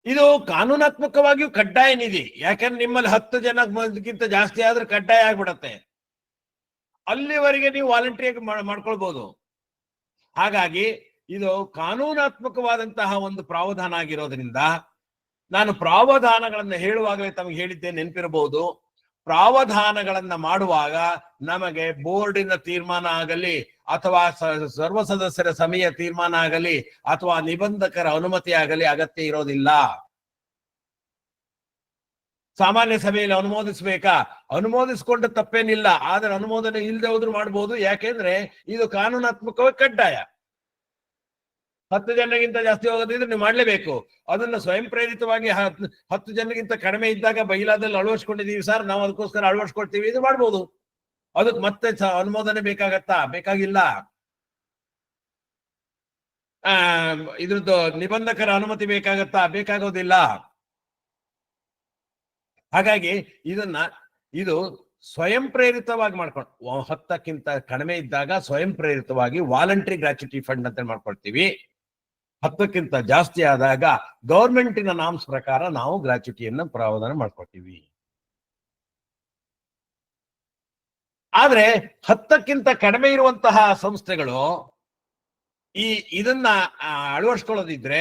ಇದು ಕಾನೂನಾತ್ಮಕವಾಗಿಯೂ ಕಡ್ಡಾಯ ನಿಧಿ. ಯಾಕಂದ್ರೆ ನಿಮ್ಮಲ್ಲಿ 10 ಜನಕ್ಕಿಂತ ಜಾಸ್ತಿ ಆದ್ರೆ ಕಡ್ಡಾಯ ಆಗ್ಬಿಡತ್ತೆ. ಅಲ್ಲಿವರೆಗೆ ನೀವು ವಾಲಂಟ್ರಿಯಾಗಿ ಮಾಡ್ಕೊಳ್ಬಹುದು. ಹಾಗಾಗಿ ಇದು ಕಾನೂನಾತ್ಮಕವಾದಂತಹ ಒಂದು ಪ್ರಾವಧಾನ ಆಗಿರೋದ್ರಿಂದ ನಾನು ಪ್ರಾವಧಾನಗಳನ್ನ ಹೇಳುವಾಗಲೇ ತಮಗೆ ಹೇಳಿದ್ದೆ, ನೆನಪಿರಬಹುದು. ಪ್ರಾವಧಾನಗಳನ್ನ ಮಾಡುವಾಗ ನಮಗೆ ಬೋರ್ಡಿನ ತೀರ್ಮಾನ ಆಗಲಿ ಅಥವಾ ಸರ್ವ ಸದಸ್ಯರ ಸಭೆಯ ತೀರ್ಮಾನ ಆಗಲಿ ಅಥವಾ ನಿಬಂಧಕರ ಅನುಮತಿ ಆಗಲಿ ಅಗತ್ಯ ಇರೋದಿಲ್ಲ. ಸಾಮಾನ್ಯ ಸಭೆಯಲ್ಲಿ ಅನುಮೋದಿಸಬೇಕಾ? ಅನುಮೋದಿಸಿಕೊಂಡ ತಪ್ಪೇನಿಲ್ಲ, ಆದ್ರೆ ಅನುಮೋದನೆ ಇಲ್ಲದೆ ಹೋದ್ರು ಮಾಡಬಹುದು. ಯಾಕೆಂದ್ರೆ ಇದು ಕಾನೂನಾತ್ಮಕವಾಗಿ ಕಡ್ಡಾಯ. 10 ಜನರಿಗಿಂತ ಜಾಸ್ತಿ ಹೋಗೋದಿದ್ರೆ ನೀವು ಮಾಡ್ಲೇಬೇಕು. ಅದನ್ನ ಸ್ವಯಂ ಪ್ರೇರಿತವಾಗಿ 10 ಜನರಿಗಿಂತ ಕಡಿಮೆ ಇದ್ದಾಗ ಬೈಲಾದಲ್ಲಿ ಅಳವಡಿಸ್ಕೊಂಡಿದೀವಿ ಸರ್, ನಾವು ಅದಕ್ಕೋಸ್ಕರ ಅಳವಡಿಸ್ಕೊಳ್ತೀವಿ, ಇದು ಮಾಡ್ಬೋದು. ಅದಕ್ಕೆ ಮತ್ತೆ ಅನುಮೋದನೆ ಬೇಕಾಗತ್ತಾ? ಬೇಕಾಗಿಲ್ಲ. ಇದ್ರದ್ದು ನಿಬಂಧಕರ ಅನುಮತಿ ಬೇಕಾಗತ್ತಾ? ಬೇಕಾಗೋದಿಲ್ಲ. ಹಾಗಾಗಿ ಇದು ಸ್ವಯಂ ಪ್ರೇರಿತವಾಗಿ ಮಾಡ್ಕೊಂಡು 10ಕ್ಕಿಂತ ಕಡಿಮೆ ಇದ್ದಾಗ ಸ್ವಯಂ ಪ್ರೇರಿತವಾಗಿ ವಾಲಂಟ್ರಿ ಗ್ರಾಚ್ಯುಟಿ ಫಂಡ್ ಅಂತ ಮಾಡ್ಕೊಳ್ತೀವಿ. 10ಕ್ಕಿಂತ ಜಾಸ್ತಿ ಆದಾಗ ಗವರ್ಮೆಂಟಿನ ನಾಮ್ಸ್ ಪ್ರಕಾರ ನಾವು ಗ್ರಾಚ್ಯುಟಿಯನ್ನು ಪ್ರಾವಧಾನ ಮಾಡ್ಕೊಳ್ತೀವಿ. ಆದ್ರೆ 10ಕ್ಕಿಂತ ಕಡಿಮೆ ಇರುವಂತಹ ಸಂಸ್ಥೆಗಳು ಇದನ್ನ ಅಳವಡಿಸ್ಕೊಳ್ಳೋದಿದ್ರೆ